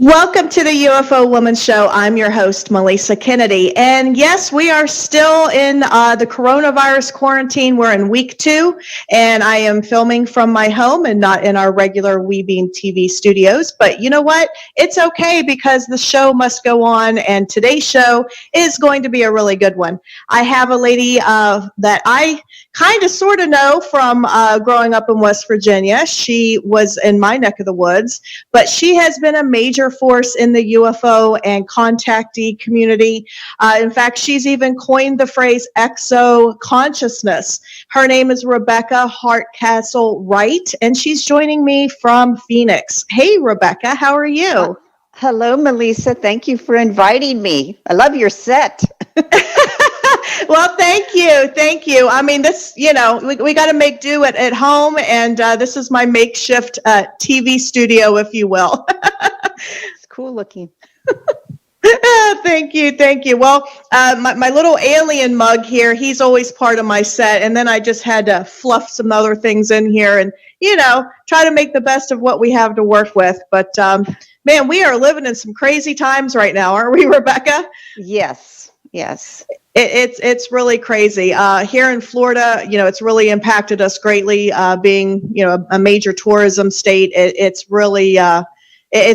Welcome to the UFO Woman Show. I'm your host, Melisa Kennedy. And yes, we are still in the coronavirus quarantine. We're in week 2, and I am filming from my home and not in our regular WeBeam TV studios. But you know what? It's okay because the show must go on, and today's show is going to be a really good one. I have a lady that I kind of sort of know from growing up in West Virginia. She was in my neck of the woods, but she has been a major force in the UFO and contactee community. In fact, she's even coined the phrase exoconsciousness. Her name is Rebecca Hardcastle Wright, and she's joining me from Phoenix. Hey, Rebecca, how are you? Hello, Melisa. Thank you for inviting me. I love your set. Well, thank you. Thank you. I mean, this, we got to make do at home, and this is my makeshift TV studio, if you will. It's cool looking. Thank you. Thank you. Well, my little alien mug here, he's always part of my set. And then I just had to fluff some other things in here and, try to make the best of what we have to work with. But, man, we are living in some crazy times right now, aren't we, Rebecca? Yes. It's really crazy. Here in Florida, it's really impacted us greatly, being, a major tourism state. It's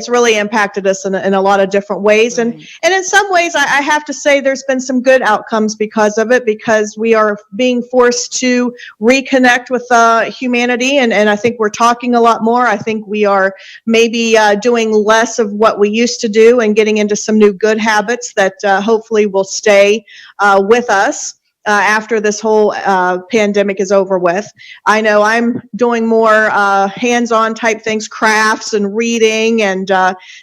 really impacted us in a lot of different ways. Right. And in some ways, I have to say there's been some good outcomes because of it, because we are being forced to reconnect with humanity. And I think we're talking a lot more. I think we are maybe doing less of what we used to do and getting into some new good habits that hopefully will stay with us. After this whole pandemic is over with. I know I'm doing more hands-on type things, crafts and reading, and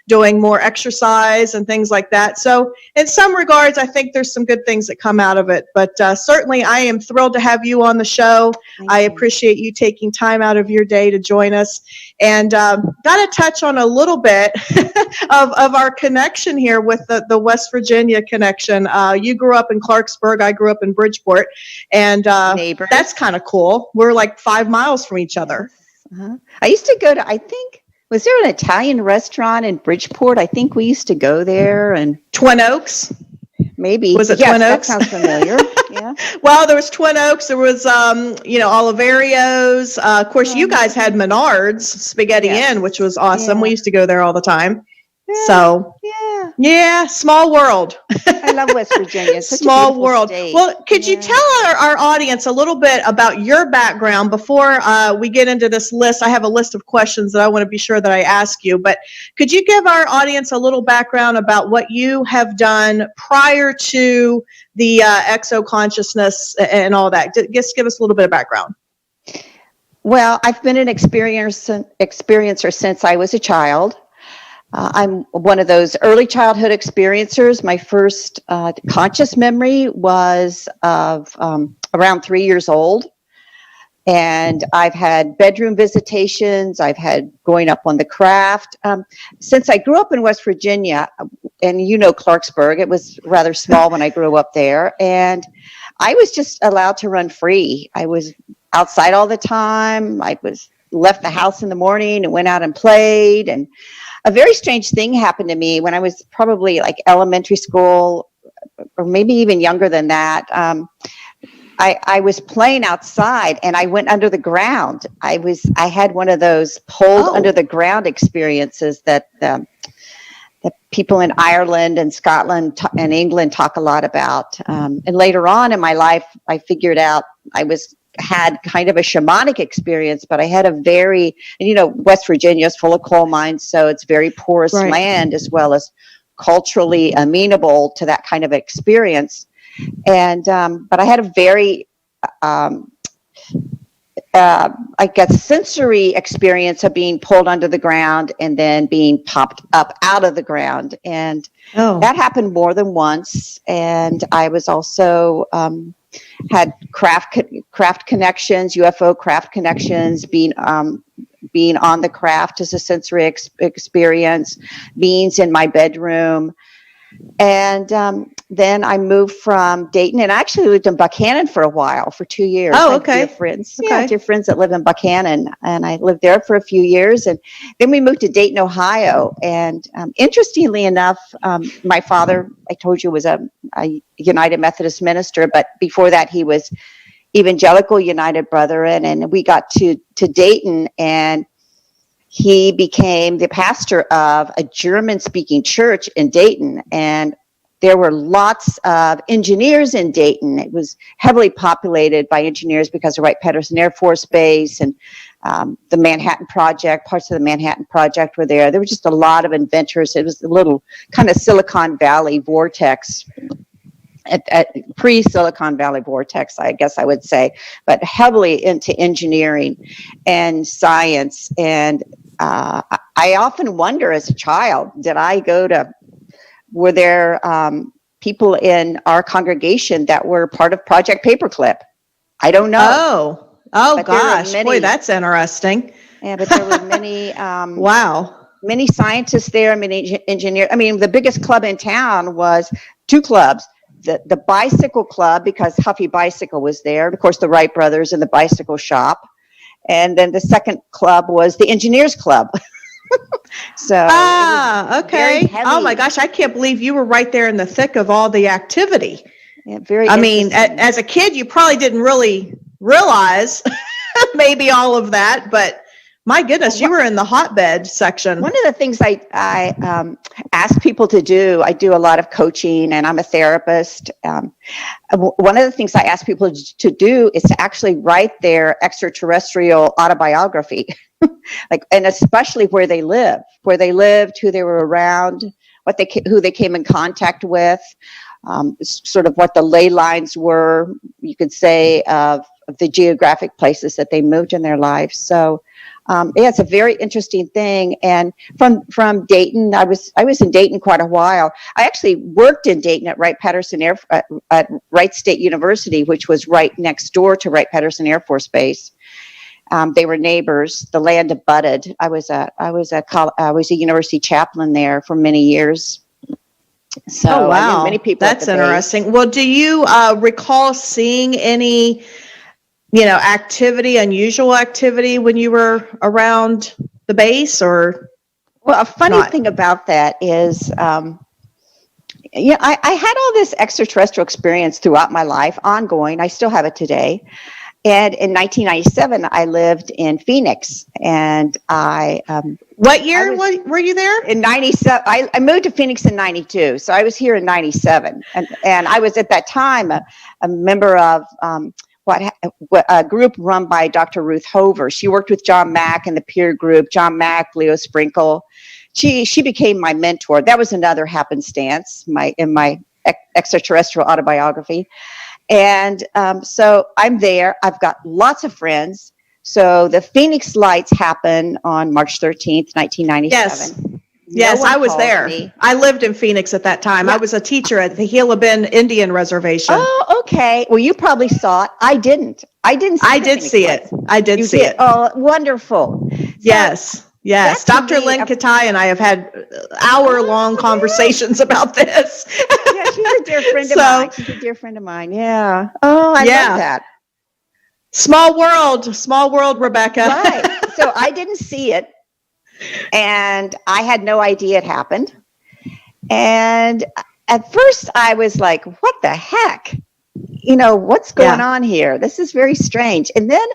doing more exercise and things like that. So in some regards, I think there's some good things that come out of it. But certainly I am thrilled to have you on the show. I appreciate you taking time out of your day to join us. And got to touch on a little bit of our connection here with the West Virginia connection. You grew up in Clarksburg. I grew up in Bridgeport. And that's kind of cool. We're like 5 miles from each other. Uh-huh. I used to go to, was there an Italian restaurant in Bridgeport? I think we used to go there. And Twin Oaks? Maybe. Was it yes, Twin Oaks? That sounds familiar. Yeah. Well, there was Twin Oaks. There was, Oliverios. Of course, you guys had Menards, Spaghetti Inn, which was awesome. Yeah. We used to go there all the time. Yeah. So, yeah, small world. I love West Virginia. It's such small a beautiful world. state. Well, could you tell our audience a little bit about your background before we get into this list? I have a list of questions that I want to be sure that I ask you, but could you give our audience a little background about what you have done prior to the exoconsciousness and all that? Just give us a little bit of background. Well, I've been an experiencer since I was a child. I'm one of those early childhood experiencers. My first conscious memory was of around 3 years old. And I've had bedroom visitations. I've had growing up on the craft. Since I grew up in West Virginia, and Clarksburg, it was rather small when I grew up there. And I was just allowed to run free. I was outside all the time. I was left the house in the morning and went out and played. And a very strange thing happened to me when I was probably like elementary school, or maybe even younger than that. I was playing outside and I went under the ground. I had one of those pulled under the ground experiences that people in Ireland and Scotland and England talk a lot about. And later on in my life, I figured out I had kind of a shamanic experience, but I had West Virginia is full of coal mines, so it's very porous land, as well as culturally amenable to that kind of experience. And but I had a very sensory experience of being pulled under the ground and then being popped up out of the ground, and that happened more than once. And I was also had craft connections, UFO craft connections, being on the craft as a sensory experience, beings in my bedroom. And then I moved from Dayton, and I actually lived in Buchanan for a while, for 2 years. Oh, I have okay. dear friends. Okay. Yeah, dear friends that live in Buchanan, and I lived there for a few years, and then we moved to Dayton, Ohio. And interestingly enough, my father, I told you, was a United Methodist minister, but before that, he was Evangelical United Brethren, and we got to Dayton, and he became the pastor of a German-speaking church in Dayton, and there were lots of engineers in Dayton. It was heavily populated by engineers because of Wright-Patterson Air Force Base and the Manhattan Project, parts of the Manhattan Project were there. There were just a lot of inventors. It was a little kind of Silicon Valley vortex, at pre-Silicon Valley vortex, I guess I would say, but heavily into engineering and science. And I often wonder as a child, were there people in our congregation that were part of Project Paperclip? I don't know. Oh gosh, boy, that's interesting. Yeah, but there were many, wow, many scientists there, many engineers. I mean, the biggest club in town was two clubs. The bicycle club, because Huffy Bicycle was there, and of course the Wright brothers and the bicycle shop. And then the second club was the engineers club. So okay. Oh my gosh, I can't believe you were right there in the thick of all the activity. Yeah, very. I mean, as a kid, you probably didn't really realize maybe all of that, but my goodness, you were in the hotbed section. One of the things I ask people to do, I do a lot of coaching, and I'm a therapist. One of the things I ask people to do is to actually write their extraterrestrial autobiography, and especially where they lived, who they were around, who they came in contact with, sort of what the ley lines were, you could say, of the geographic places that they moved in their lives. So. Yeah, it's a very interesting thing. And from Dayton, I was in Dayton quite a while. I actually worked in Dayton at Wright-Patterson at Wright State University, which was right next door to Wright-Patterson Air Force Base. They were neighbors. The land abutted. I was a university chaplain there for many years. So oh, wow. I knew many people. That's interesting. Well, do you recall seeing any unusual activity when you were around the base, or? Well, a funny thing about that is, I had all this extraterrestrial experience throughout my life, ongoing. I still have it today. And in 1997, I lived in Phoenix, and what year were you there? In 97, I moved to Phoenix in 92, so I was here in 97. And I was at that time a member of, a group run by Dr. Ruth Hover. She worked with John Mack and the peer group, John Mack, Leo Sprinkle. She became my mentor. That was another happenstance in my extraterrestrial autobiography. And so I'm there. I've got lots of friends. So the Phoenix Lights happened on March 13th, 1997. Yes, I was there. I lived in Phoenix at that time. Yeah. I was a teacher at the Gila Bend Indian Reservation. Oh, okay. Well, you probably saw it. I didn't. I did see it. I did see it. Oh, wonderful. Yes. Dr. Lynn Katai and I have had hour-long conversations about this. Yeah, she's a dear friend of mine. Yeah. Oh, I love that. Small world, Rebecca. Right. So I didn't see it. And I had no idea it happened. And at first I was like, what the heck? What's going on here? This is very strange. And then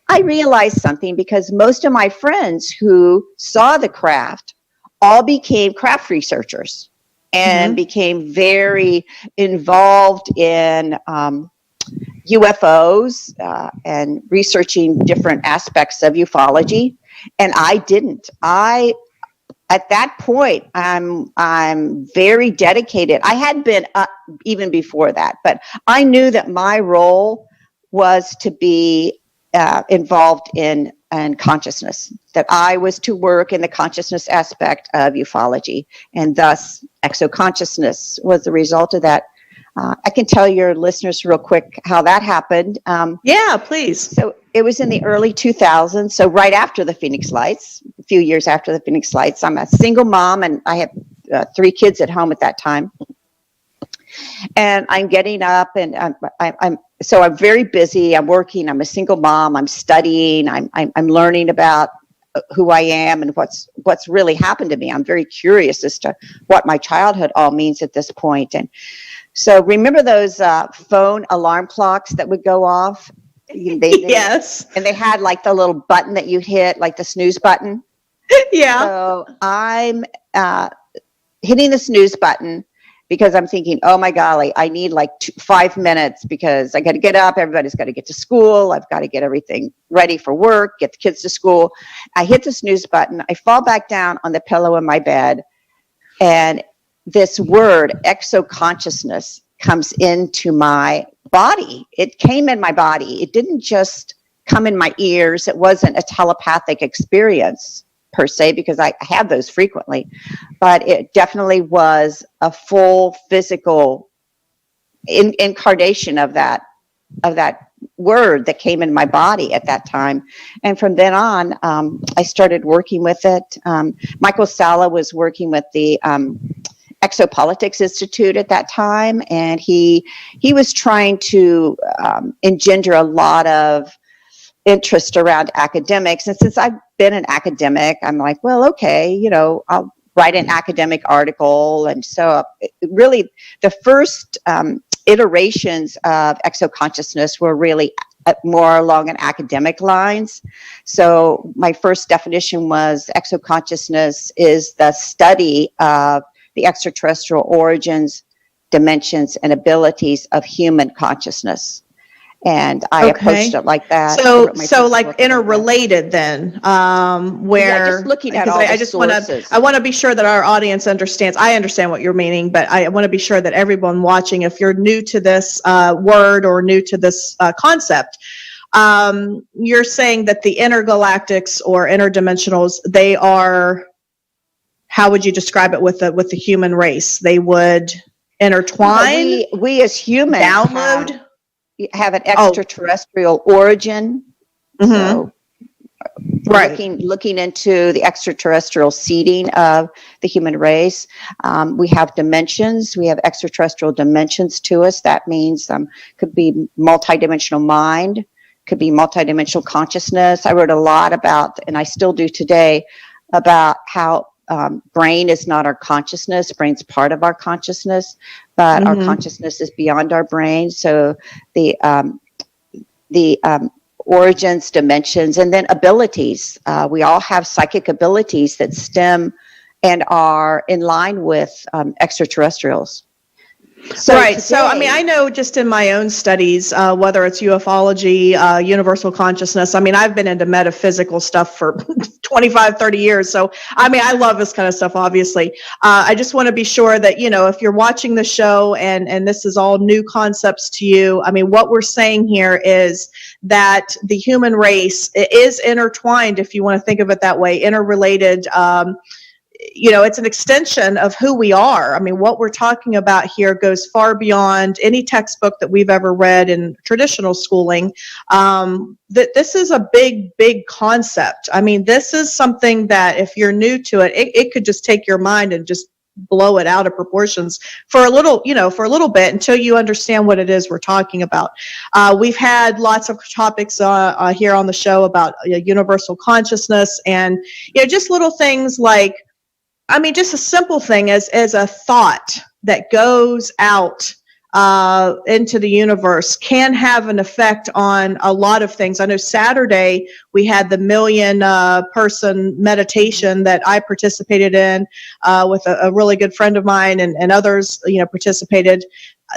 I realized something, because most of my friends who saw the craft all became craft researchers and became very involved in UFOs and researching different aspects of ufology. And I didn't. At that point, I'm very dedicated. I had been even before that, but I knew that my role was to be involved in consciousness, that I was to work in the consciousness aspect of ufology, and thus exoconsciousness was the result of that. I can tell your listeners real quick how that happened. Yeah, please. So it was in the early 2000s, so right after the Phoenix Lights, a few years after the Phoenix Lights. I'm a single mom, and I had 3 kids at home at that time. And I'm getting up, and I'm very busy. I'm working. I'm a single mom. I'm studying. I'm learning about who I am and what's really happened to me. I'm very curious as to what my childhood all means at this point. And so, remember those phone alarm clocks that would go off? Yes. And they had like the little button that you hit, like the snooze button. Yeah. So I'm hitting the snooze button because I'm thinking, oh my golly, I need like 5 minutes because I got to get up. Everybody's got to get to school. I've got to get everything ready for work, get the kids to school. I hit the snooze button. I fall back down on the pillow in my bed. And this word, exoconsciousness, comes into my body. It came in my body. It didn't just come in my ears. It wasn't a telepathic experience per se, because I have those frequently, but it definitely was a full physical incarnation of that word that came in my body at that time. And from then on, I started working with it. Michael Sala was working with the Exopolitics Institute at that time, and he was trying to engender a lot of interest around academics. And since I've been an academic, I'm like, well, okay, I'll write an academic article. And so really the first iterations of exoconsciousness were really more along an academic lines. So my first definition was exoconsciousness is the study of the extraterrestrial origins, dimensions, and abilities of human consciousness. And I approached it like that. So like interrelated then, where just looking at all the sources. I want to be sure that our audience understands. I understand what you're meaning, but I want to be sure that everyone watching, if you're new to this word or new to this concept, you're saying that the intergalactics or interdimensionals, they are, how would you describe it with the human race? They would intertwine. We as humans have an extraterrestrial origin. Mm-hmm. So right. Looking into the extraterrestrial seeding of the human race. We have dimensions. We have extraterrestrial dimensions to us. That means could be multidimensional mind, could be multidimensional consciousness. I wrote a lot about, and I still do today, about how brain is not our consciousness. Brain's part of our consciousness, but our consciousness is beyond our brain. So the origins, dimensions, and then abilities. We all have psychic abilities that stem and are in line with extraterrestrials. So right. Today, so, I know just in my own studies, whether it's ufology, universal consciousness, I've been into metaphysical stuff for 25, 30 years. So, I love this kind of stuff, obviously. I just want to be sure that, if you're watching the show and this is all new concepts to you, what we're saying here is that the human race is intertwined, if you want to think of it that way, interrelated. It's an extension of who we are. What we're talking about here goes far beyond any textbook that we've ever read in traditional schooling. That this is a big, big concept. This is something that if you're new to it, it could just take your mind and just blow it out of proportions for a little bit until you understand what it is we're talking about. We've had lots of topics here on the show about universal consciousness and just little things like, just a simple thing as a thought that goes out into the universe can have an effect on a lot of things. I know Saturday we had the 1 million person meditation that I participated in with a really good friend of mine and others, participated.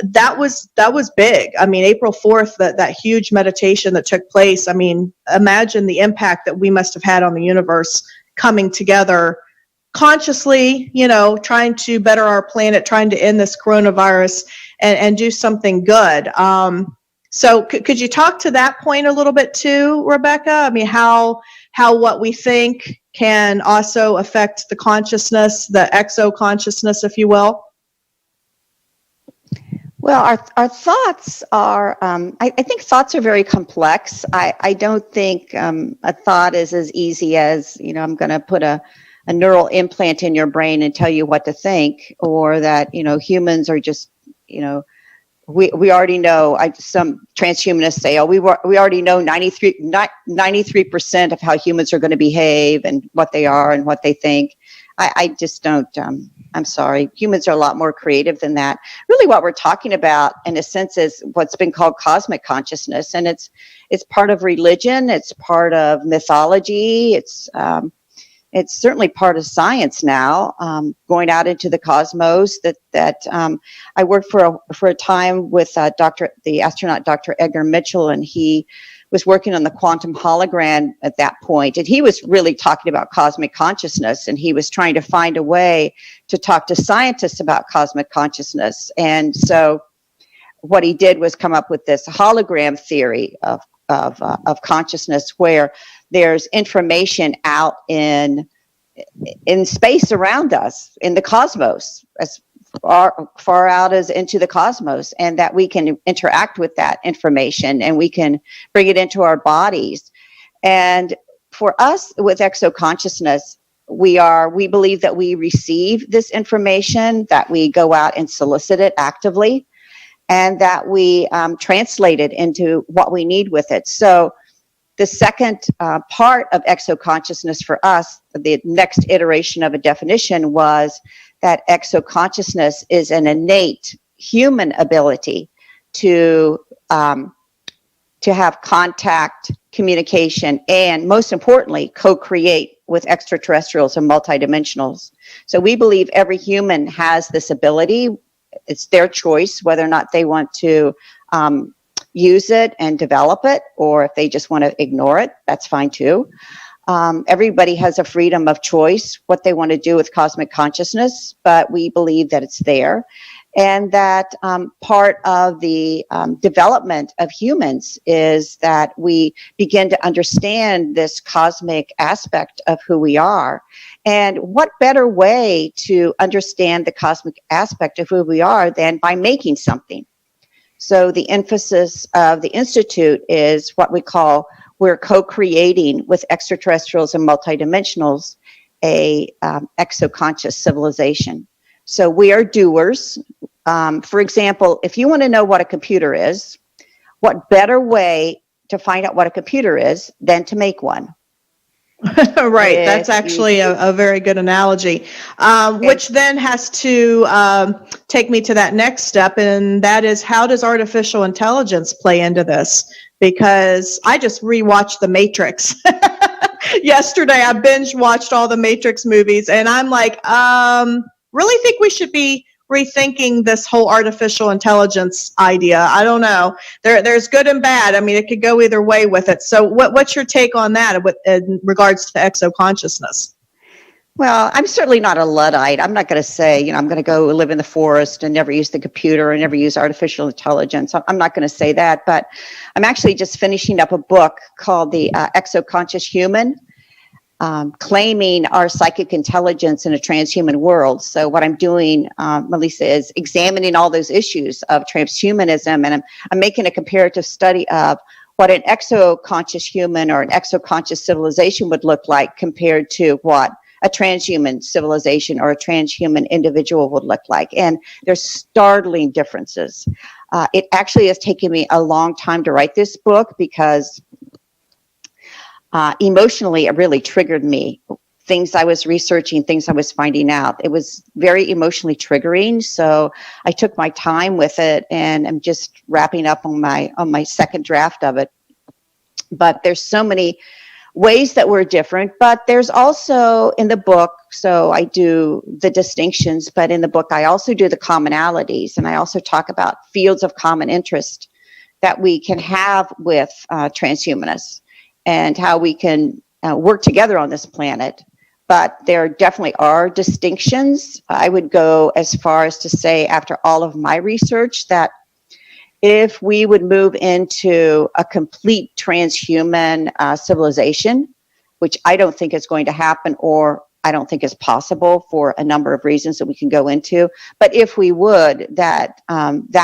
That was big. April 4th, that huge meditation that took place. Imagine the impact that we must have had on the universe coming together consciously, trying to better our planet, trying to end this coronavirus and do something good. So could you talk to that point a little bit too, Rebecca? how what we think can also affect the consciousness, the exo-consciousness, if you will? Well, our thoughts are, I think thoughts are very complex. I don't think a thought is as easy as, I'm going to put a neural implant in your brain and tell you what to think, or that, humans are just, we already know. Some transhumanists say, "Oh, we already know 93% of how humans are going to behave and what they are and what they think." I just don't. I'm sorry. Humans are a lot more creative than that. Really, what we're talking about, in a sense, is what's been called cosmic consciousness, and it's part of religion. It's part of mythology. It's certainly part of science now, going out into the cosmos. I worked for a time with the astronaut Dr. Edgar Mitchell, and he was working on the quantum hologram at that point. And he was really talking about cosmic consciousness, and he was trying to find a way to talk to scientists about cosmic consciousness. And so what he did was come up with this hologram theory of consciousness, where there's information out in space around us, in the cosmos, as far out as into the cosmos, and that we can interact with that information and we can bring it into our bodies. And for us with exoconsciousness, we believe that we receive this information, that we go out and solicit it actively, and that we translate it into what we need with it. So the second part of exoconsciousness for us, the next iteration of a definition, was that exoconsciousness is an innate human ability to have contact, communication, and most importantly, co-create with extraterrestrials and multidimensionals. So we believe every human has this ability. It's their choice whether or not they want to use it and develop it, or if they just want to ignore it, that's fine too. Everybody has a freedom of choice what they want to do with cosmic consciousness, but we believe that it's there, and that part of the development of humans is that we begin to understand this cosmic aspect of who we are. And what better way to understand the cosmic aspect of who we are than by making something? So the emphasis of the Institute is what we call, we're co-creating with extraterrestrials and multidimensionals a exoconscious civilization. So we are doers. For example, if you want to know what a computer is, what better way to find out what a computer is than to make one? Right. That's actually a very good analogy, which then has to take me to that next step, and that is, how does artificial intelligence play into this? Because I just rewatched The Matrix. Yesterday, I binge watched all the Matrix movies, and I'm like, really think we should be rethinking this whole artificial intelligence idea. I don't know. There's good and bad. I mean, it could go either way with it. So what's your take on that in regards to exoconsciousness? Well, I'm certainly not a Luddite. I'm not going to say, I'm going to go live in the forest and never use the computer and never use artificial intelligence. I'm not going to say that, but I'm actually just finishing up a book called The Exoconscious Human, claiming our psychic intelligence in a transhuman world. So what I'm doing, Melisa, is examining all those issues of transhumanism, and I'm making a comparative study of what an exoconscious human or an exoconscious civilization would look like compared to what a transhuman civilization or a transhuman individual would look like. And there's startling differences. It actually has taken me a long time to write this book because emotionally, it really triggered me. Things I was researching, things I was finding out. It was very emotionally triggering. So I took my time with it, and I'm just wrapping up on my second draft of it. But there's so many ways that we're different, but there's also in the book, so I do the distinctions, but in the book I also do the commonalities, and I also talk about fields of common interest that we can have with transhumanists, and how we can work together on this planet. But there definitely are distinctions. I would go as far as to say, after all of my research, that if we would move into a complete transhuman civilization, which I don't think is going to happen, or I don't think is possible for a number of reasons that we can go into. But if we would, that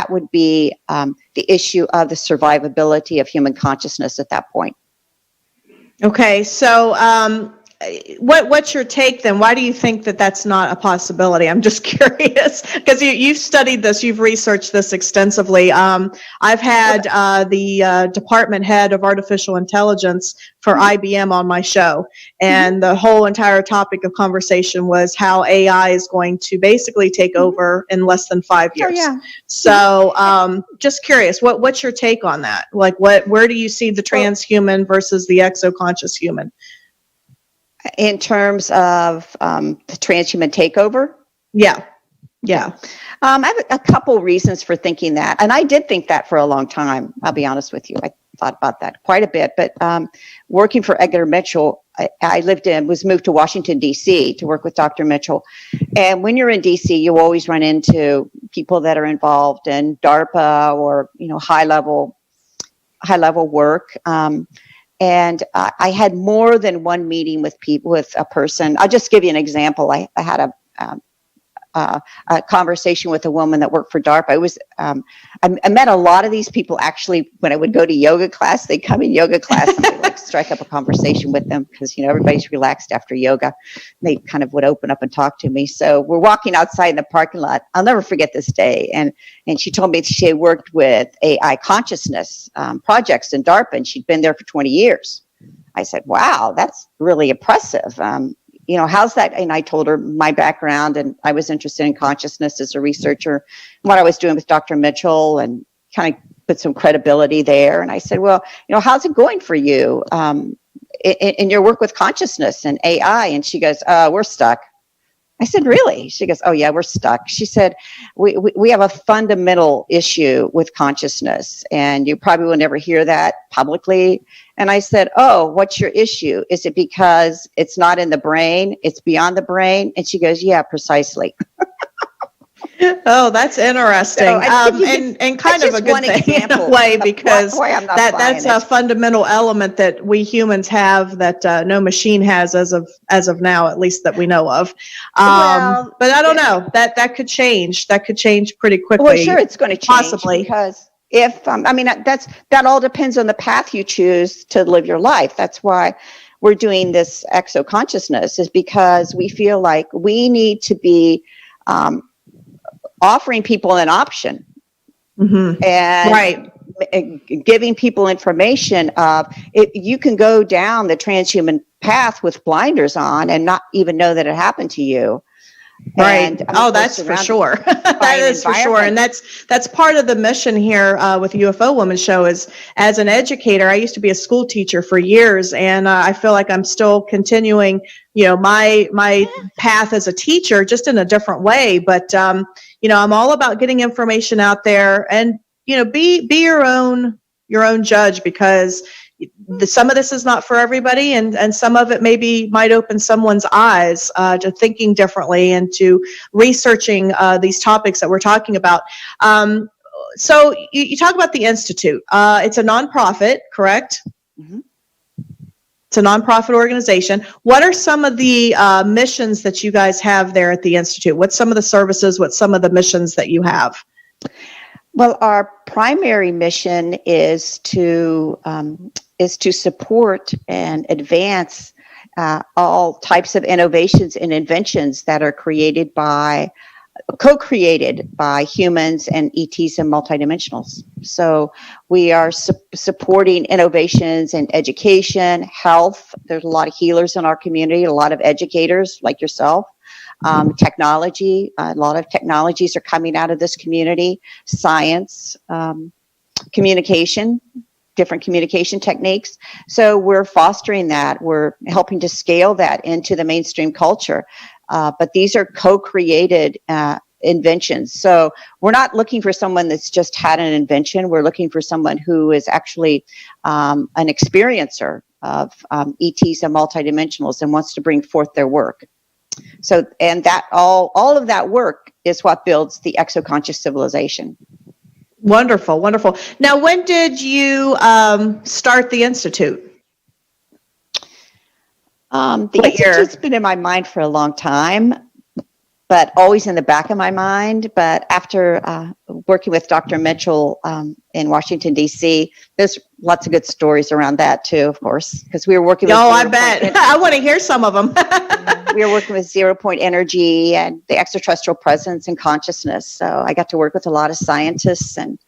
would be the issue of the survivability of human consciousness at that point. Okay, so what's your take then? Why do you think that that's not a possibility? I'm just curious because you've studied this, you've researched this extensively. I've had the department head of artificial intelligence for IBM on my show, and the whole entire topic of conversation was how AI is going to basically take over in less than 5 years. Oh, yeah. So just curious, what's your take on that? Like, where do you see the transhuman versus the exoconscious human? In terms of the transhuman takeover? Yeah. I have a couple reasons for thinking that. And I did think that for a long time. I'll be honest with you. I thought about that quite a bit. But working for Edgar Mitchell, I was moved to Washington, D.C. to work with Dr. Mitchell. And when you're in D.C., you always run into people that are involved in DARPA or, high level work. And I had more than one meeting with a person. I'll just give you an example. I had a conversation with a woman that worked for DARPA. I met a lot of these people actually when I would go to yoga class. They'd come in yoga class and I'd like strike up a conversation with them because, everybody's relaxed after yoga. They kind of would open up and talk to me. So we're walking outside in the parking lot. I'll never forget this day. And she told me she had worked with AI consciousness projects in DARPA, and she'd been there for 20 years. I said, wow, that's really impressive. How's that? And I told her my background, and I was interested in consciousness as a researcher, and what I was doing with Dr. Mitchell, and kind of put some credibility there. And I said, well, how's it going for you in your work with consciousness and AI? And she goes, we're stuck. I said, really? She goes, oh yeah, we're stuck. She said, we have a fundamental issue with consciousness, and you probably will never hear that publicly. And I said, oh, what's your issue? Is it because it's not in the brain? It's beyond the brain? And she goes, yeah, precisely. Oh, that's interesting. So and kind of a good thing in a way, because that's a fundamental element that we humans have that no machine has as of now, at least that we know of. But I don't know, that could change. That could change pretty quickly. Well, sure, it's going to change possibly, because if that all depends on the path you choose to live your life. That's why we're doing this exoconsciousness, is because we feel like we need to be offering people an option, and giving people information of you can go down the transhuman path with blinders on and not even know that it happened to you. Right. Oh, that's for sure. That is for sure. And that's part of the mission here with the UFO Woman show. Is as an educator, I used to be a school teacher for years, and I feel like I'm still continuing, my path as a teacher, just in a different way. But I'm all about getting information out there, and be your own judge, because some of this is not for everybody, and some of it might open someone's eyes to thinking differently and to researching these topics that we're talking about. So you talk about the Institute. It's a nonprofit, correct? Mm-hmm. It's a nonprofit organization. What are some of the missions that you guys have there at the Institute? What's some of the services? What's some of the missions that you have? Well, our primary mission is to support and advance all types of innovations and inventions that are co-created by humans and ETs and multidimensionals. So we are supporting innovations in education, health. There's a lot of healers in our community, a lot of educators like yourself. Technology, a lot of technologies are coming out of this community. Science, communication, different communication techniques. So we're fostering that. We're helping to scale that into the mainstream culture. But these are co-created inventions. So we're not looking for someone that's just had an invention. We're looking for someone who is actually an experiencer of ETs and multidimensionals and wants to bring forth their work. So, and that all of that work is what builds the exoconscious civilization. Wonderful, wonderful. Now, when did you start the Institute? The Institute's been in my mind for a long time, but always in the back of my mind. But after working with Dr. Mitchell in Washington, D.C., this lots of good stories around that too, of course, because we were working with. Oh, I bet. I want to hear some of them. We were working with 0 point energy and the extraterrestrial presence and consciousness. So I got to work with a lot of scientists and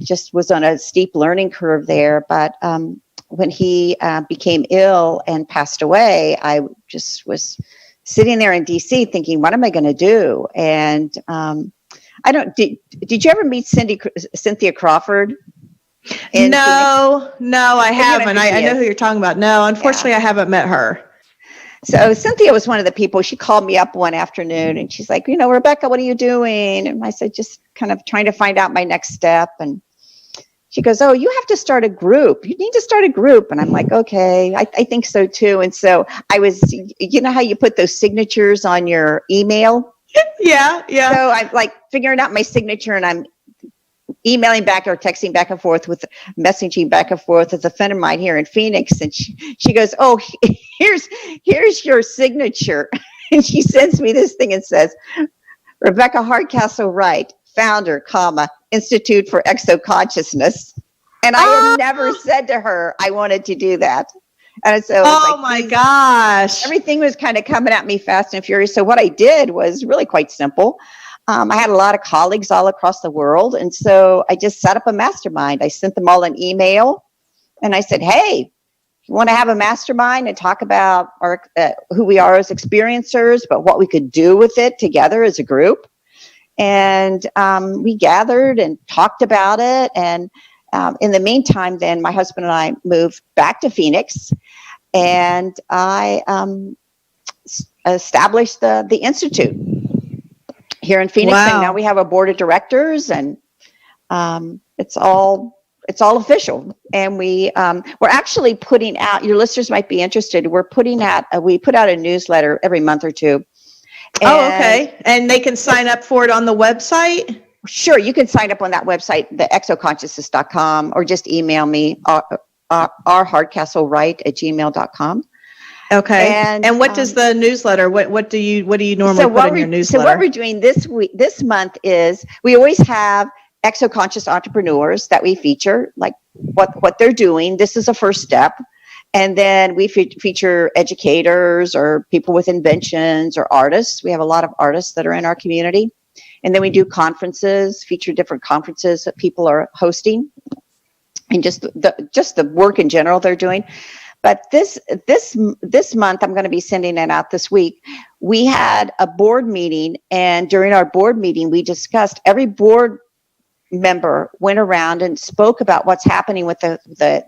just was on a steep learning curve there. But when he became ill and passed away, I just was sitting there in DC thinking, what am I going to do? And did you ever meet Cynthia Crawford? No, I haven't. I know who you're talking about. No, unfortunately, I haven't met her. So Cynthia was one of the people. She called me up one afternoon and she's like, Rebecca, what are you doing? And I said, just kind of trying to find out my next step. And she goes, oh, you have to start a group. You need to start a group. And I'm like, okay, I think so too. And so I was, how you put those signatures on your email? Yeah. So I'm like figuring out my signature and I'm emailing back or texting back and forth with messaging back and forth with a friend of mine here in Phoenix. And she goes, oh, here's your signature. And she sends me this thing and says, Rebecca Hardcastle Wright, founder, Institute for Exoconsciousness. And I had never said to her, I wanted to do that. And so my gosh, everything was kind of coming at me fast and furious. So what I did was really quite simple. I had a lot of colleagues all across the world. And so I just set up a mastermind. I sent them all an email and I said, hey, you want to have a mastermind and talk about who we are as experiencers, but what we could do with it together as a group. And we gathered and talked about it. And in the meantime, then my husband and I moved back to Phoenix and I established the Institute here in Phoenix. Wow. And now we have a board of directors and it's all official. And we're actually putting out, your listeners might be interested. We put out a newsletter every month or two. Okay. And they can sign up for it on the website? Sure. You can sign up on that website, the exoconsciousness.com, or just email me, rhardcastlewright@gmail.com. Okay. And what does the newsletter, what do you normally put in your newsletter? So what we're doing this month is we always have exoconscious entrepreneurs that we feature, like what they're doing. This is a first step. And then we feature educators or people with inventions or artists. We have a lot of artists that are in our community. And then we do conferences, feature different conferences that people are hosting, and just the work in general they're doing. But this month, I'm going to be sending it out this week. We had a board meeting, and during our board meeting, we discussed, every board member went around and spoke about what's happening with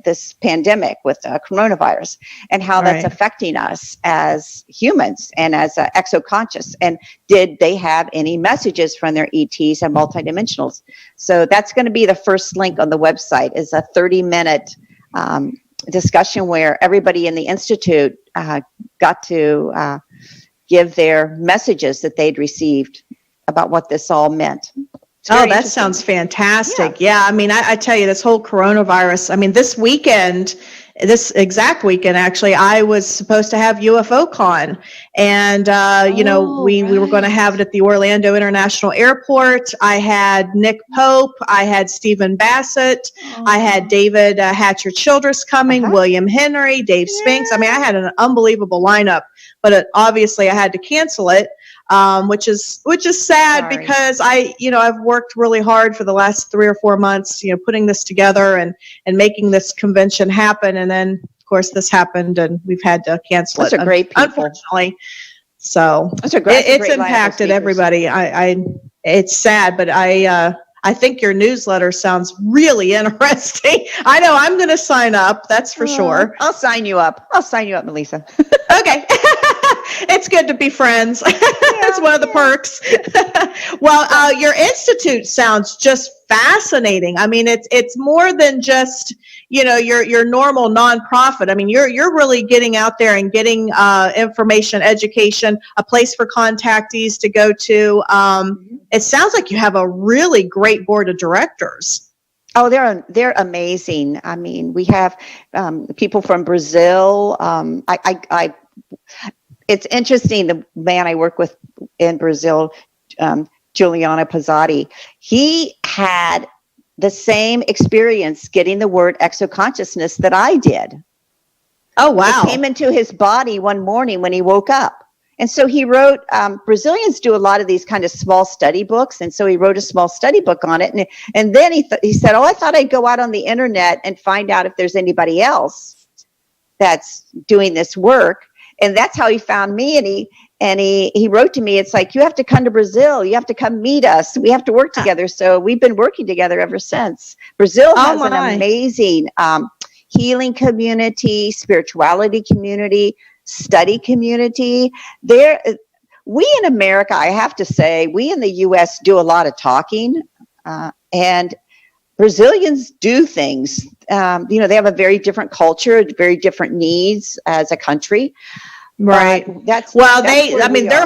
this pandemic, with coronavirus, and how that's affecting us as humans and as exoconscious. And did they have any messages from their ETs and multidimensionals? So that's going to be the first link on the website, is a 30-minute discussion where everybody in the Institute got to give their messages that they'd received about what this all meant. Oh, that sounds fantastic. Yeah. I mean, I tell you, this whole coronavirus, I mean, this exact weekend, actually, I was supposed to have UFO Con. And, we were going to have it at the Orlando International Airport. I had Nick Pope. I had Stephen Bassett. I had David Hatcher Childress coming, William Henry, Dave Spinks. I mean, I had an unbelievable lineup, but obviously I had to cancel it. Which is sad because I've worked really hard for the last 3 or 4 months, putting this together and making this convention happen. And then of course this happened and we've had to cancel it. Those are great people. Unfortunately. So it's impacted everybody. It's sad, but I think your newsletter sounds really interesting. I know I'm going to sign up. That's for sure. I'll sign you up, Melisa. Okay. It's good to be friends. It's one of the perks. Well, your institute sounds just fascinating. I mean, it's more than just, your normal nonprofit. I mean, you're really getting out there and getting information, education, a place for contactees to go to. It sounds like you have a really great board of directors. Oh, they're amazing. I mean, we have people from Brazil. It's interesting. The man I work with in Brazil, Giuliano Pizzotti, he had the same experience getting the word exoconsciousness that I did. Oh, wow. It came into his body one morning when he woke up. And so he wrote, Brazilians do a lot of these kind of small study books. And so he wrote a small study book on it. And then he said, oh, I thought I'd go out on the internet and find out if there's anybody else that's doing this work. And that's how he found me. And he wrote to me, it's like, you have to come to Brazil. You have to come meet us. We have to work together. So we've been working together ever since. Brazil has an amazing healing community, spirituality community, study community. We in America, I have to say, we in the US do a lot of talking, and Brazilians do things. They have a very different culture, very different needs as a country. Right. Their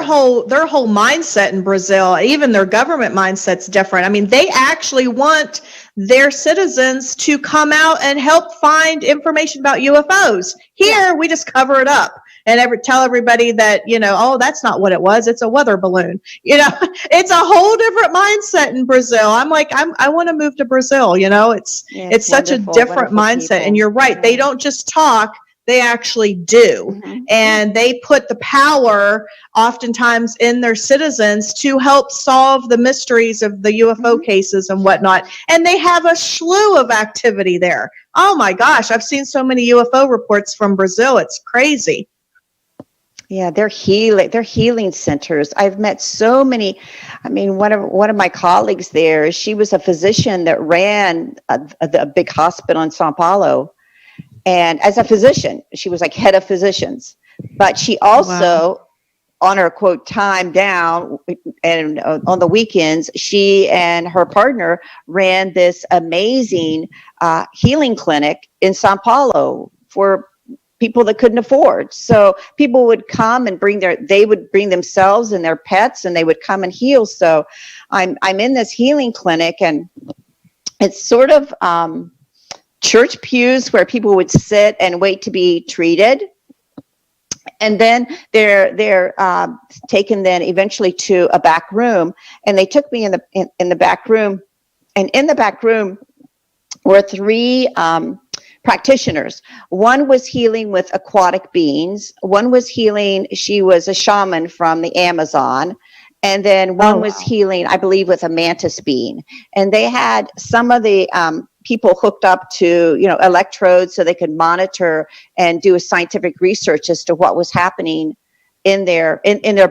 whole mindset in Brazil, even their government mindset's different. I mean, they actually want their citizens to come out and help find information about UFOs. Here, we just cover it up and tell everybody that, oh, that's not what it was. It's a weather balloon. It's a whole different mindset in Brazil. I'm like, I want to move to Brazil. It's such a different mindset. People. And you're right. Yeah. They don't just talk. They actually do. Mm-hmm. And they put the power oftentimes in their citizens to help solve the mysteries of the UFO cases and whatnot. And they have a slew of activity there. Oh my gosh, I've seen so many UFO reports from Brazil. It's crazy. Yeah, they're healing centers. I've met so many. I mean, one of my colleagues there, she was a physician that ran a big hospital in Sao Paulo. And as a physician, she was like head of physicians, but she also, on her quote time down and on the weekends, she and her partner ran this amazing healing clinic in Sao Paulo for people that couldn't afford. So people would come and they would bring themselves and their pets, and they would come and heal. So I'm in this healing clinic, and it's sort of church pews where people would sit and wait to be treated. And then they're taken then eventually to a back room, and they took me in the back room, and in the back room were three practitioners. One was healing with aquatic beings. One was healing, she was a shaman from the Amazon. And then one was healing, I believe, with a mantis being. And they had some of the people hooked up to, electrodes so they could monitor and do a scientific research as to what was happening in their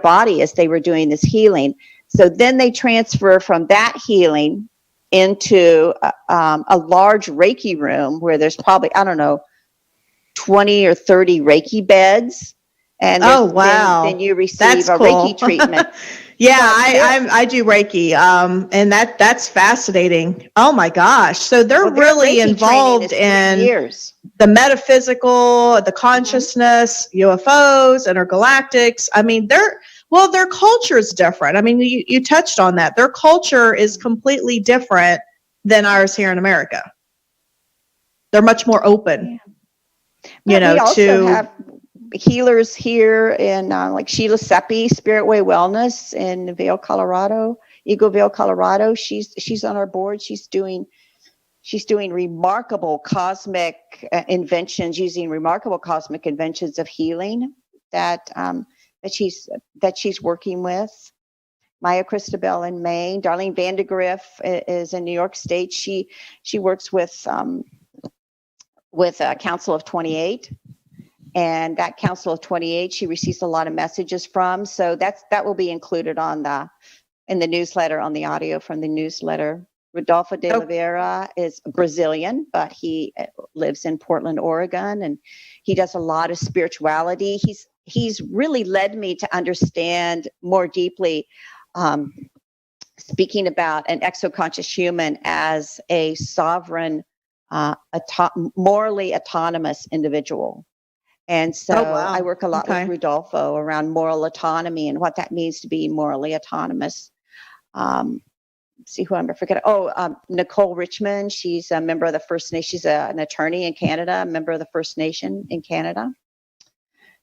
body as they were doing this healing. So then they transfer from that healing into a large Reiki room where there's probably, 20 or 30 Reiki beds. And then you receive a Reiki treatment. Yeah, I do Reiki, and that's fascinating. Oh my gosh! So they're really Reiki involved in the metaphysical, the consciousness, UFOs, intergalactics. I mean, their culture is different. I mean, you touched on that. Their culture is completely different than ours here in America. They're much more open. Yeah. We also have healers here in like Sheila Seppi, Spirit Way Wellness in Vail, Colorado, Eagleville, Colorado. She's on our board. She's doing remarkable cosmic inventions, using remarkable cosmic inventions of healing that she's working with. Maya Christabel in Maine. Darlene Vandegrift is in New York State. She works with Council of 28. And that Council of 28, she receives a lot of messages from. So that will be included in the newsletter, on the audio from the newsletter. Rodolfo de Oliveira is Brazilian, but he lives in Portland, Oregon, and he does a lot of spirituality. He's really led me to understand more deeply, speaking about an exoconscious human as a sovereign, morally autonomous individual. And so I work a lot with Rodolfo around moral autonomy and what that means to be morally autonomous. See who I'm forgetting. Nicole Richmond. She's a member of the First Nation. She's an attorney in Canada, a member of the First Nation in Canada.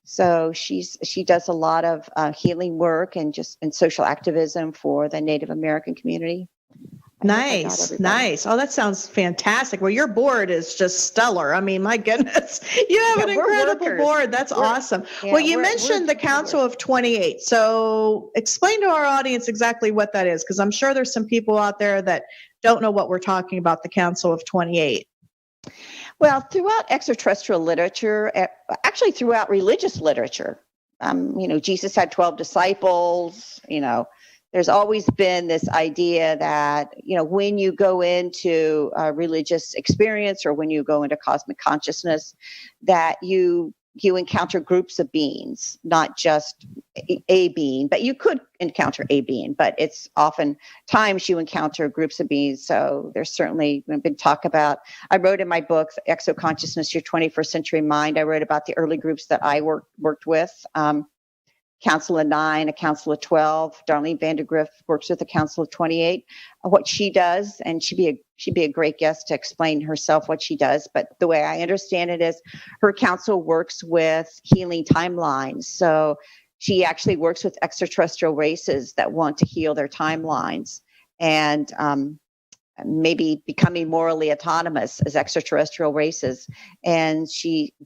So she does a lot of healing work and social activism for the Native American community. Nice, nice. Oh, that sounds fantastic. Well, your board is just stellar. I mean, my goodness, you have an incredible board. That's awesome. Well, you mentioned the Council of 28. So explain to our audience exactly what that is, because I'm sure there's some people out there that don't know what we're talking about, the Council of 28. Well, throughout extraterrestrial literature, actually throughout religious literature, Jesus had 12 disciples, there's always been this idea that, when you go into a religious experience or when you go into cosmic consciousness, that you encounter groups of beings, not just a being, but you could encounter a being, but it's often times you encounter groups of beings. So there's certainly been talk about, I wrote in my book, Exoconsciousness, Your 21st Century Mind, I wrote about the early groups that I worked with. Council of 9, a Council of 12. Darlene Vandergriff works with the Council of 28. What she does, and she'd be a great guest to explain herself what she does. But the way I understand it is, her council works with healing timelines. So she actually works with extraterrestrial races that want to heal their timelines and maybe becoming morally autonomous as extraterrestrial races. And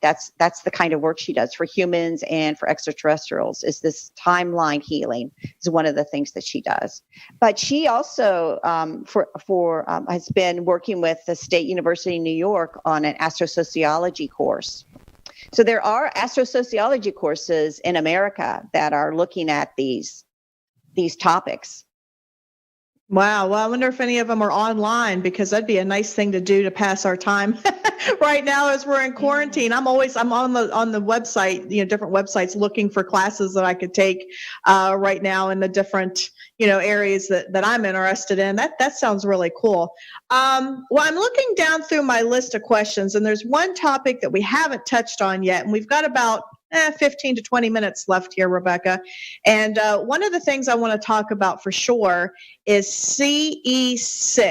that's the kind of work she does for humans and for extraterrestrials, is this timeline healing is one of the things that she does. But she also has been working with the State University in New York on an astrosociology course. So there are astrosociology courses in America that are looking at these topics. Wow. Well, I wonder if any of them are online, because that'd be a nice thing to do to pass our time right now as we're in quarantine. I'm on the website, different websites, looking for classes that I could take right now in the different, areas that I'm interested in. That sounds really cool. Well, I'm looking down through my list of questions, and there's one topic that we haven't touched on yet, and we've got about 15 to 20 minutes left here, Rebecca. And one of the things I want to talk about for sure is CE6.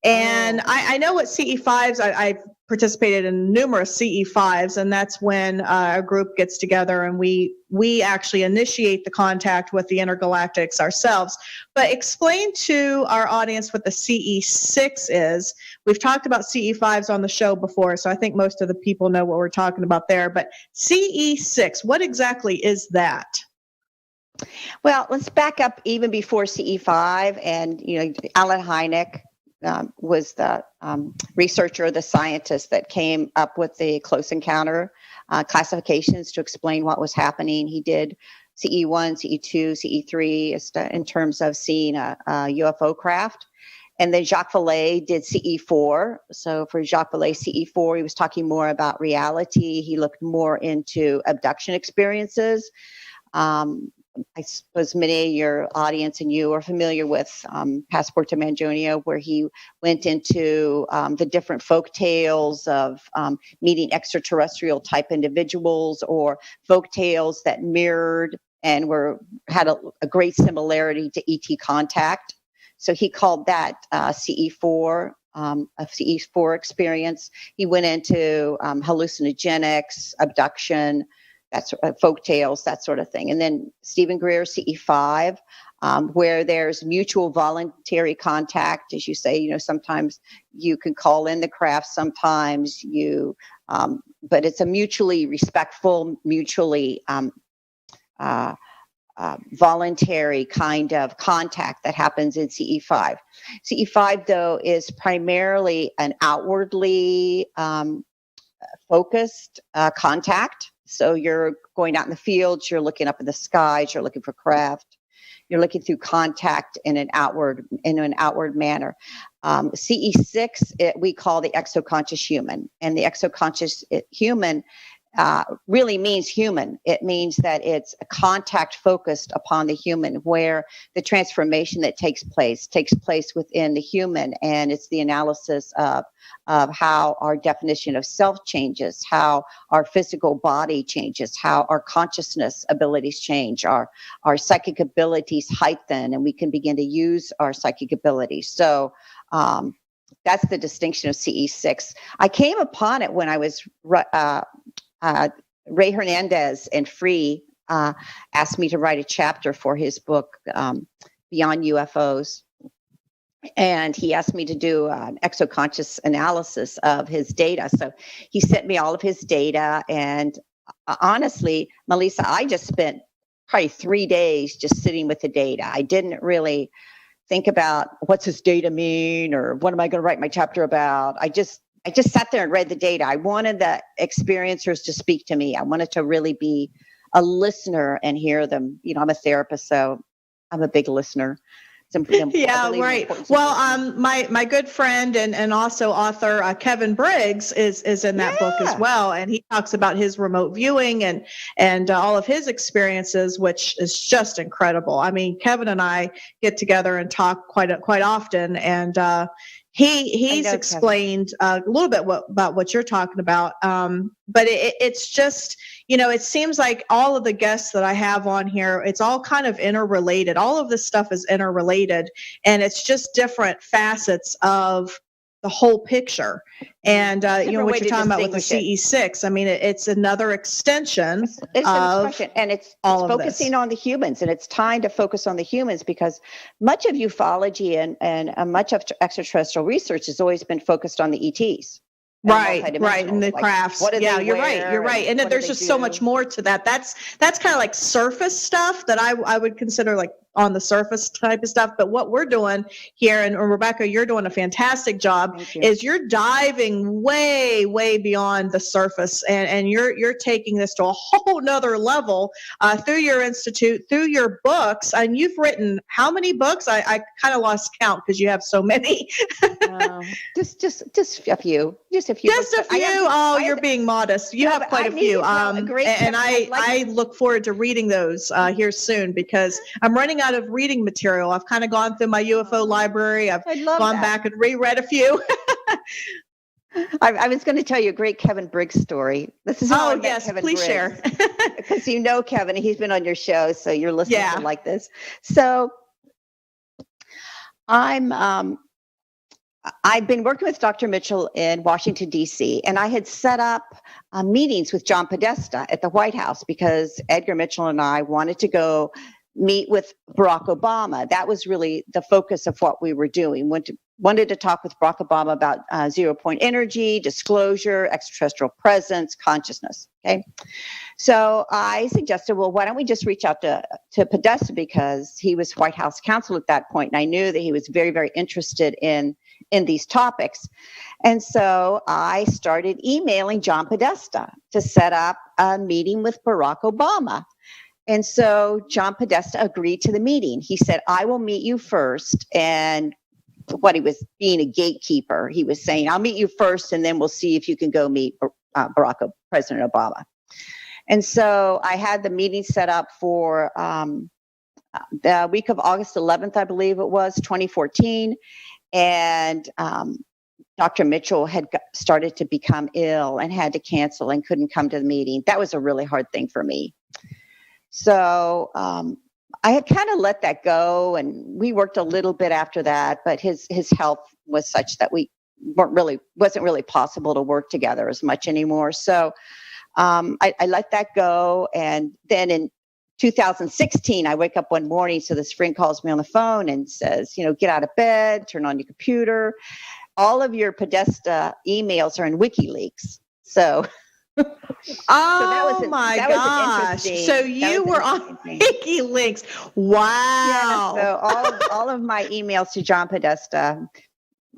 And I know what CE5s, I've participated in numerous CE5s, and that's when a group gets together and we actually initiate the contact with the intergalactics ourselves. But explain to our audience what the CE6 is. We've talked about CE5s on the show before, so I think most of the people know what we're talking about there. But CE6, what exactly is that? Well, let's back up even before CE5, and Alan Hynek was the researcher, the scientist that came up with the close encounter classifications to explain what was happening. He did CE1, CE2, CE3 in terms of seeing a UFO craft. And then Jacques Vallée did CE4. So for Jacques Vallée, CE4, he was talking more about reality. He looked more into abduction experiences. I suppose many of your audience and you are familiar with Passport to Manjonio, where he went into the different folk tales of meeting extraterrestrial type individuals, or folk tales that mirrored and had a great similarity to ET contact. So he called that CE4, a CE4 experience. He went into hallucinogenics, abduction, that's folk tales, that sort of thing. And then Stephen Greer, CE5, where there's mutual voluntary contact, as you say. Sometimes you can call in the craft, sometimes but it's a mutually respectful, mutually voluntary kind of contact that happens in CE5. CE5, though, is primarily an outwardly focused contact. So you're going out in the fields, you're looking up in the skies, you're looking for craft, you're looking through contact in an outward manner. CE6, we call the Exoconscious Human, and the Exoconscious Human really means human. It means that it's a contact focused upon the human, where the transformation that takes place within the human, and it's the analysis of how our definition of self changes, how our physical body changes, how our consciousness abilities change, our psychic abilities heighten, and we can begin to use our psychic abilities. So that's the distinction of CE6. I came upon it when I was Ray Hernandez and Free asked me to write a chapter for his book, Beyond UFOs. And he asked me to do an exoconscious analysis of his data. So he sent me all of his data. And honestly, Melisa, I just spent probably 3 days just sitting with the data. I didn't really think about what's his data mean or what am I going to write my chapter about. I just sat there and read the data. I wanted the experiencers to speak to me. I wanted to really be a listener and hear them. You know, I'm a therapist, so I'm a big listener. Yeah, right. Well, my good friend and also author Kevin Briggs is in that book as well, and he talks about his remote viewing and all of his experiences, which is just incredible. I mean, Kevin and I get together and talk quite often, and he's explained a little bit about what you're talking about. But it's just, you know, it seems like all of the guests that I have on here, it's all kind of interrelated. All of this stuff is interrelated, and it's just different facets of the whole picture. And you know what you're talking about with the CE6. I mean, it's another extension it's an expression, and it's focusing on the humans, and it's time to focus on the humans because much of ufology and much of extraterrestrial research has always been focused on the ETs. Right, and the crafts. Yeah, you're right. And there's just so much more to that. That's kind of like surface stuff that I would consider like on the surface type of stuff. But what we're doing here, and Rebecca, you're doing a fantastic job, is you're diving way beyond the surface, and you're taking this to a whole nother level through your institute, through your books. And you've written how many books? I kind of lost count because you have so many. Just a few. Just a few. You're being modest. You have quite a few. And I look forward to reading those here soon because I'm running out of reading material. I've kind of gone through my UFO library. I've gone back and reread a few. I was going to tell you a great Kevin Briggs story. This is how I met Kevin please Briggs. Share. Because you know Kevin, he's been on your show, so your listeners will like this. So I've been working with Dr. Mitchell in Washington, D.C., and I had set up meetings with John Podesta at the White House because Edgar Mitchell and I wanted to go meet with Barack Obama. That was really the focus of what we were doing. Wanted to talk with Barack Obama about zero-point energy, disclosure, extraterrestrial presence, consciousness. Okay, so I suggested, well, why don't we just reach out to Podesta because he was White House counsel at that point, and I knew that he was very, very interested in these topics. And so I started emailing John Podesta to set up a meeting with Barack Obama. And so John Podesta agreed to the meeting. He said, I will meet you first. And what he was being a gatekeeper, he was saying, I'll meet you first, and then we'll see if you can go meet President Obama. And so I had the meeting set up for the week of August 11th, I believe it was, 2014. And Dr. Mitchell had started to become ill and had to cancel and couldn't come to the meeting. That was a really hard thing for me. So I had kind of let that go, and we worked a little bit after that, but his health was such that we wasn't really possible to work together as much anymore. So I let that go. And then in 2016, I wake up one morning, so this friend calls me on the phone and says, you know, get out of bed, turn on your computer. All of your Podesta emails are in WikiLeaks. So my gosh. So you were on WikiLeaks. Wow. Yeah, so all of my emails to John Podesta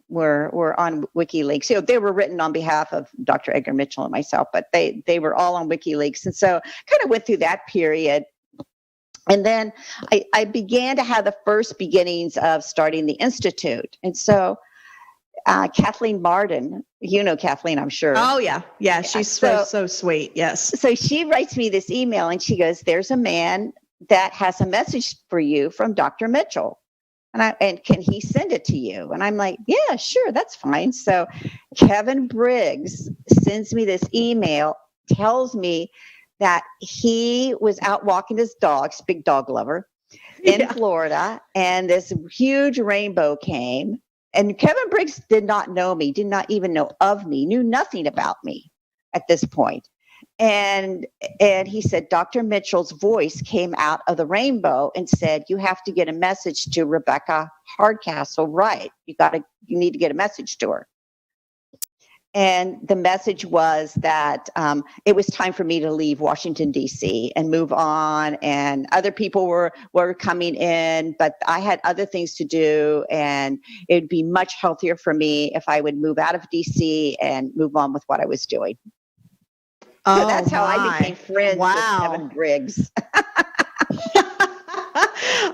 were on WikiLeaks. So they were written on behalf of Dr. Edgar Mitchell and myself, but they were all on WikiLeaks. And so kind of went through that period. And then I began to have the first beginnings of starting the Institute. And so Kathleen Martin, you know Kathleen, I'm sure. Oh, yeah. Yeah, she's so sweet. Yes. So she writes me this email and she goes, there's a man that has a message for you from Dr. Mitchell. And can he send it to you? And I'm like, yeah, sure, that's fine. So Kevin Briggs sends me this email, tells me that he was out walking his dogs, big dog lover, in Florida, and this huge rainbow came. And Kevin Briggs did not know me, did not even know of me, knew nothing about me at this point. And he said, Dr. Mitchell's voice came out of the rainbow and said, you have to get a message to Rebecca Hardcastle Wright. You need to get a message to her. And the message was that it was time for me to leave Washington, D.C. and move on. And other people were coming in, but I had other things to do. And it would be much healthier for me if I would move out of D.C. and move on with what I was doing. Oh, so that's how I became friends with Kevin Briggs.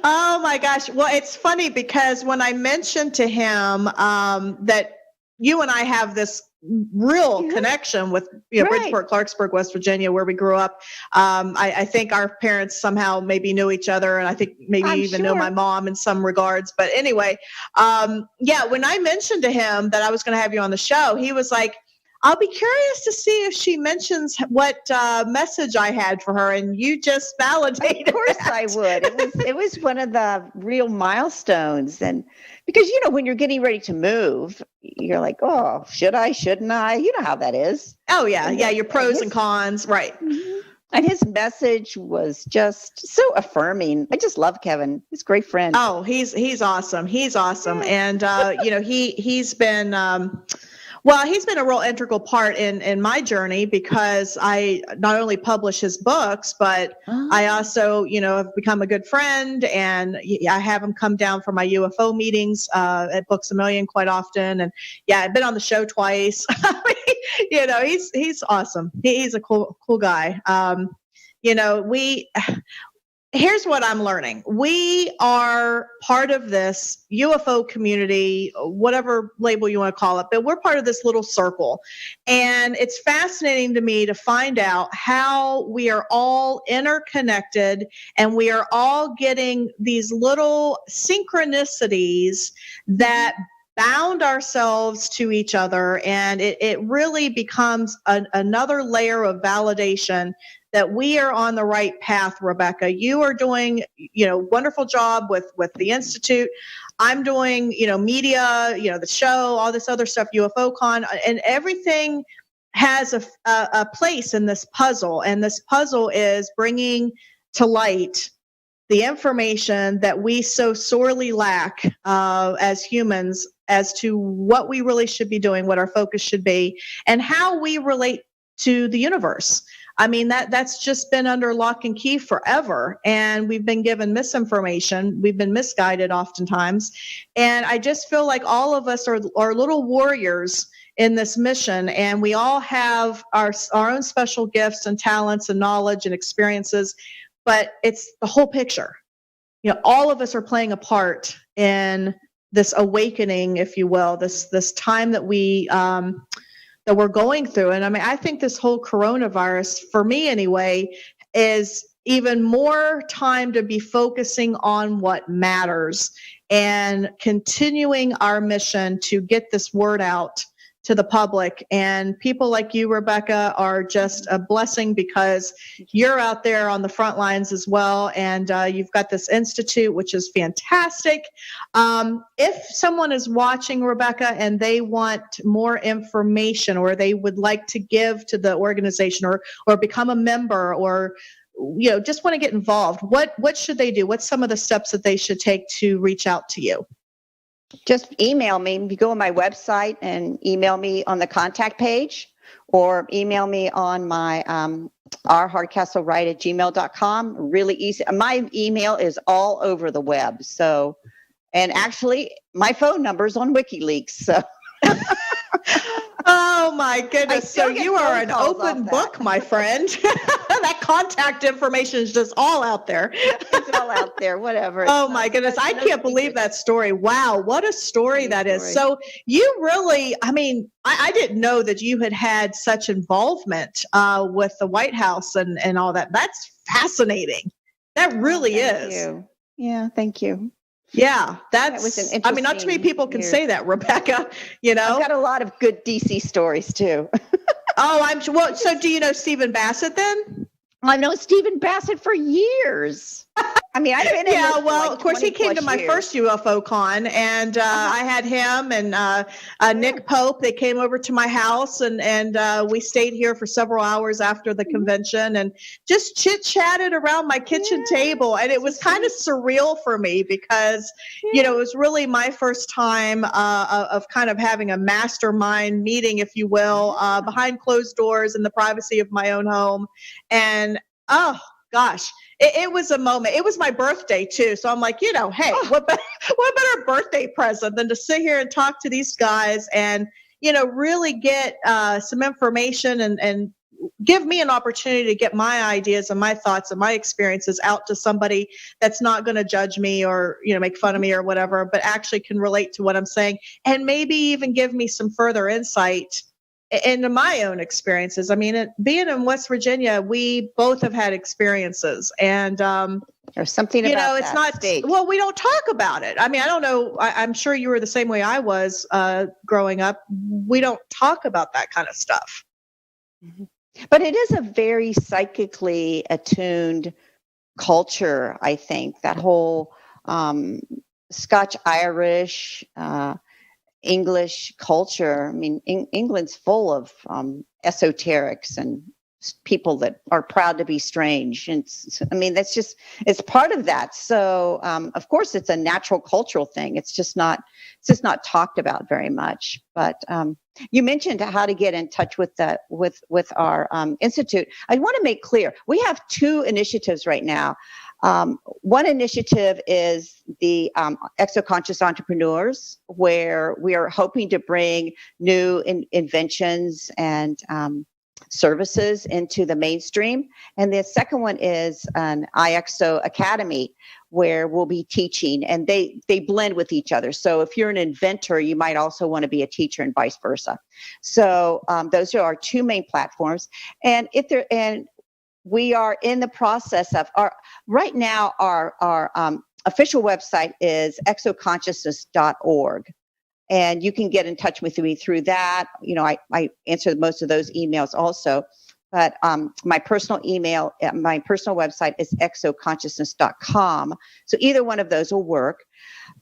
Oh my gosh. Well, it's funny because when I mentioned to him that you and I have this real connection with Bridgeport, Clarksburg, West Virginia, where we grew up. I think our parents somehow maybe knew each other, and I think maybe even know my mom in some regards. But anyway, when I mentioned to him that I was going to have you on the show, he was like, I'll be curious to see if she mentions what message I had for her, and you just validated. Of course that. I would. It was one of the real milestones, and because when you're getting ready to move, you're like, oh, should I? Shouldn't I? You know how that is. Oh yeah, your pros and cons, right? Mm-hmm. And his message was just so affirming. I just love Kevin. He's a great friend. Oh, he's awesome. He's awesome, and he's been. Well, he's been a real integral part in my journey because I not only publish his books, but I also, have become a good friend, and I have him come down for my UFO meetings at Books A Million quite often. And I've been on the show twice. He's awesome. He's a cool guy. Here's what I'm learning. We are part of this UFO community, whatever label you want to call it, but we're part of this little circle. And it's fascinating to me to find out how we are all interconnected and we are all getting these little synchronicities that bound ourselves to each other. And it really becomes another layer of validation that we are on the right path, Rebecca. You are doing, wonderful job with the Institute. I'm doing, media, the show, all this other stuff, UFO Con, and everything has a place in this puzzle. And this puzzle is bringing to light the information that we so sorely lack as humans as to what we really should be doing, what our focus should be, and how we relate to the universe. I mean, that's just been under lock and key forever. And we've been given misinformation. We've been misguided oftentimes. And I just feel like all of us are little warriors in this mission. And we all have our own special gifts and talents and knowledge and experiences. But it's the whole picture. All of us are playing a part in this awakening, if you will, this time that that we're going through. And I mean, I think this whole coronavirus, for me anyway, is even more time to be focusing on what matters and continuing our mission to get this word out to the public. And people like you, Rebecca, are just a blessing because you're out there on the front lines as well. And you've got this institute, which is fantastic. If someone is watching, Rebecca, and they want more information, or they would like to give to the organization, or become a member, or just want to get involved, what should they do? What's some of the steps that they should take to reach out to you? Just email me. You go on my website and email me on the contact page, or email me on my rhardcastlewright@gmail.com. Really easy. My email is all over the web. So, and actually, my phone number is on WikiLeaks. So. Oh my goodness. So you are an open book, my friend. That contact information is just all out there. It's all out there, whatever. Oh my goodness. I can't believe that story. Wow. What a story that is. So you really, I mean, I didn't know that you had such involvement with the White House and all that. That's fascinating. That really is. Thank you. Yeah, thank you. Yeah, that was an interesting. I mean, not too many people can say that, Rebecca. I've got a lot of good DC stories too. Oh, I'm sure. Well, so do you know Stephen Bassett then? I've known Stephen Bassett for years. I mean, I've been in Yeah, this for well, like of course, he 20 came to plus my years. first UFO con, and I had him and Nick Pope. They came over to my house, and we stayed here for several hours after the convention, and just chit chatted around my kitchen table. And it was kind of surreal for me because, it was really my first time of kind of having a mastermind meeting, if you will, behind closed doors in the privacy of my own home, and oh gosh. It was a moment. It was my birthday too. So I'm like, hey, what better birthday present than to sit here and talk to these guys and, really get some information and give me an opportunity to get my ideas and my thoughts and my experiences out to somebody that's not going to judge me or, make fun of me or whatever, but actually can relate to what I'm saying and maybe even give me some further insight into my own experiences. I mean, being in West Virginia, we both have had experiences, and there's something about it's that not state. well. We don't talk about it. I mean, I don't know. I'm sure you were the same way I was growing up. We don't talk about that kind of stuff. Mm-hmm. But it is a very psychically attuned culture. I think that whole Scotch-Irish. English culture. I mean, England's full of esoterics and people that are proud to be strange. And it's part of that. So, of course, it's a natural cultural thing. It's just not talked about very much. But you mentioned how to get in touch with our institute. I want to make clear we have two initiatives right now. One initiative is the Exoconscious Entrepreneurs, where we are hoping to bring new inventions and services into the mainstream. And the second one is an IXO Academy, where we'll be teaching, and they blend with each other. So if you're an inventor, you might also want to be a teacher and vice versa. So those are our two main platforms. And we are in the process of right now our official website is exoconsciousness.org, and you can get in touch with me through that. I answer most of those emails also, but my personal website is exoconsciousness.com. So either one of those will work.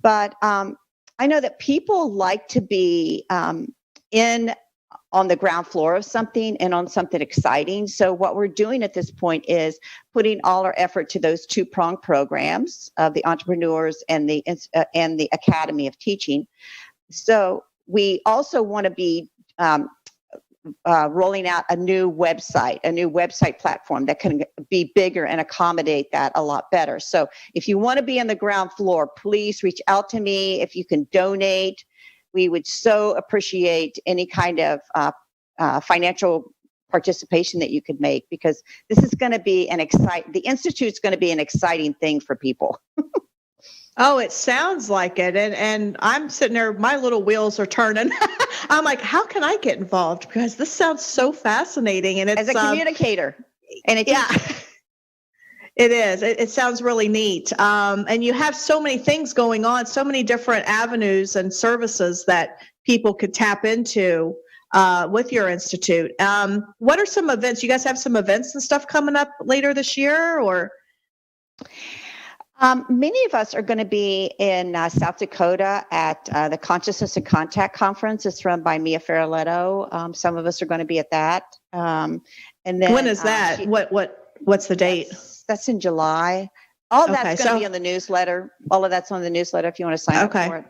But I know that people like to be on the ground floor of something and on something exciting. So what we're doing at this point is putting all our effort to those two-pronged programs of the entrepreneurs and the Academy of Teaching. So we also want to be rolling out a new website platform that can be bigger and accommodate that a lot better. So if you want to be on the ground floor, please reach out to me. If you can donate, we would so appreciate any kind of financial participation that you could make, because this is going to be the Institute's going to be an exciting thing for people. Oh, it sounds like it. And I'm sitting there, my little wheels are turning. I'm like, how can I get involved? Because this sounds so fascinating. And it's as a communicator and it is. It sounds really neat. And you have so many things going on, so many different avenues and services that people could tap into with your institute. What are some events? You guys have some events and stuff coming up later this year, or? Many of us are going to be in South Dakota at the Consciousness and Contact Conference. It's run by Mia Faraletto. Some of us are going to be at that. And then when is that? What's the date? That's in July. All that's going to be on the newsletter. All of that's on the newsletter if you want to sign up for it.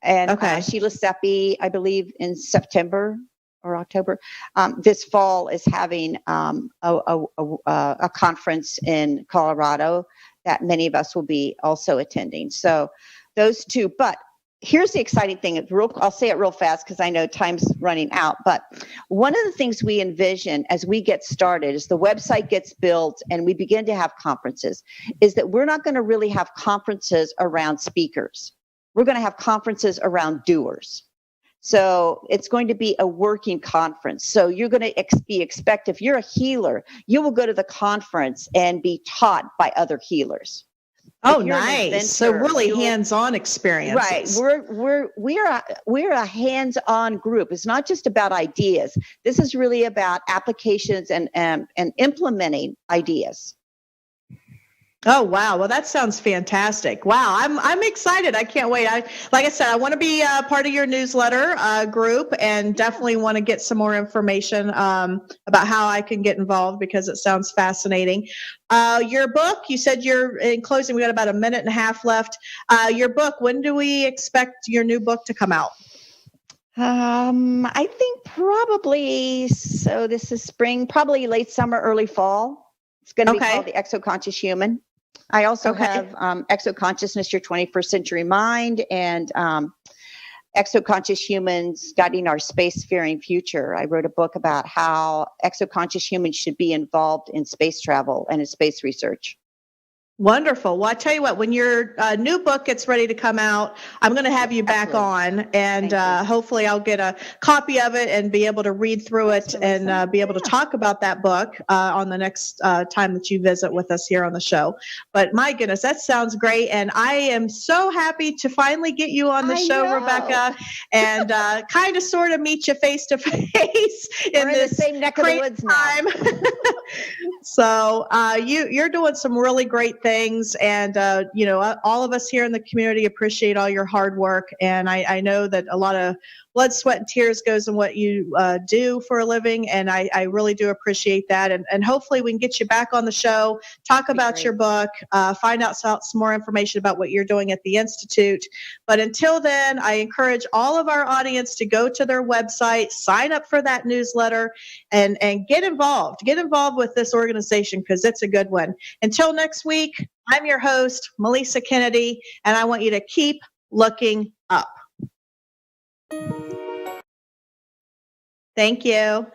And Sheila Seppi, I believe, in September or October, this fall is having a conference in Colorado that many of us will be also attending. So those two. But here's the exciting thing. I'll say it real fast because I know time's running out. But one of the things we envision as we get started, as the website gets built and we begin to have conferences, is that we're not going to really have conferences around speakers. We're going to have conferences around doers. So it's going to be a working conference. So you're going to expect, if you're a healer, you will go to the conference and be taught by other healers. Oh, nice. Inventor, so really hands-on experiences. Right. We're a hands-on group. It's not just about ideas. This is really about applications and implementing ideas. Oh, wow. Well, that sounds fantastic. Wow. I'm excited. I can't wait. Like I said, I want to be part of your newsletter group, and definitely want to get some more information about how I can get involved, because it sounds fascinating. Your book, you said you're in closing. We got about a minute and a half left. Your book, when do we expect your new book to come out? I think probably, so this is spring, probably late summer, early fall. It's going to be called The Exoconscious Human. I also have Exoconsciousness, Your 21st Century Mind, and Exoconscious Humans, Guiding Our Spacefaring Future. I wrote a book about how exoconscious humans should be involved in space travel and in space research. Wonderful. Well, I tell you what, when your new book gets ready to come out, I'm going to have you back on, and hopefully I'll get a copy of it and be able to read through it and be able to talk about that book on the next time that you visit with us here on the show. But my goodness, that sounds great. And I am so happy to finally get you on the show, Rebecca, and kind of sort of meet you face to face in this same neck of the woods time. So you're doing some really great things, and all of us here in the community appreciate all your hard work, and I know that a lot of blood, sweat, and tears goes in what you do for a living, and I really do appreciate that, and hopefully we can get you back on the show, talk about your book, find out some more information about what you're doing at the Institute. But until then, I encourage all of our audience to go to their website, sign up for that newsletter, and get involved with this organization, because it's a good one. Until next week, I'm your host, Melisa Kennedy, and I want you to keep looking up. Thank you.